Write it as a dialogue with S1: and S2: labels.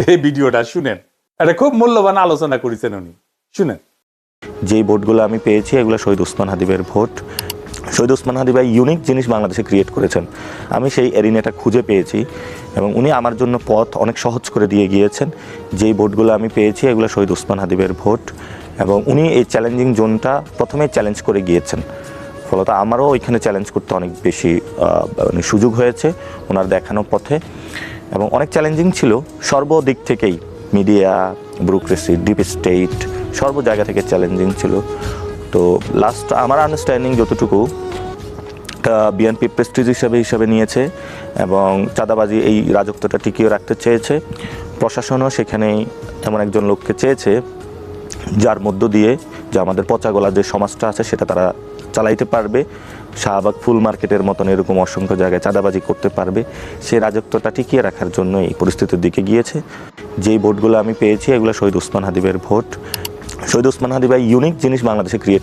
S1: এই ভিডিওটা শুনেন, এটা খুব মূল্যবান আলোচনা করেছেন উনি, শুনেন।
S2: যেই ভোটগুলো আমি পেয়েছি এগুলো শহীদ ওসমান হাদিবের ভোট। শহীদ ওসমান হাদি ভাই ইউনিক জিনিস বাংলাদেশে ক্রিয়েট করেছেন, আমি সেই এরিনাটা খুঁজে পেয়েছি এবং উনি আমার জন্য পথ অনেক সহজ করে দিয়ে গিয়েছেন। যেই ভোটগুলো আমি পেয়েছি এগুলো শহীদ ওসমান হাদিবের ভোট এবং উনি এই চ্যালেঞ্জিং জোনটা প্রথমে চ্যালেঞ্জ করে গিয়েছেন, ফলত আমারও ওইখানে চ্যালেঞ্জ করতে অনেক বেশি সুযোগ হয়েছে ওনার দেখানো পথে এবং অনেক চ্যালেঞ্জিং ছিল সর্বদিক থেকেই, মিডিয়া, ব্যুরোক্রেসি, ডিপ স্টেট, সর্ব জায়গা থেকে চ্যালেঞ্জিং ছিল। তো লাস্ট আমার আন্ডারস্ট্যান্ডিং যতটুকু বিএনপি প্রেস্টিজ হিসাবে নিয়েছে এবং চাঁদাবাজি এই রাজত্বটা টিকিয়ে রাখতে চেয়েছে। প্রশাসনও সেখানেই এমন একজন লোককে চেয়েছে যার মধ্য দিয়ে যে আমাদের পচাগোলা যে সমাজটা আছে সেটা তারা চালাইতে পারবে, শাহবাগ ফুল মার্কেটের মতন এরকম অসংখ্য জায়গায় চাঁদাবাজি করতে পারবে, সেই রাজত্বটা টিকিয়ে রাখার জন্য এই পরিস্থিতির দিকে গিয়েছে। যেই ভোটগুলো আমি পেয়েছি এগুলো শহীদ ওসমান হাদিবের ভোট। শহীদ ওসমান হাদি ভাই ইউনিক জিনিস বাংলাদেশে ক্রিয়েট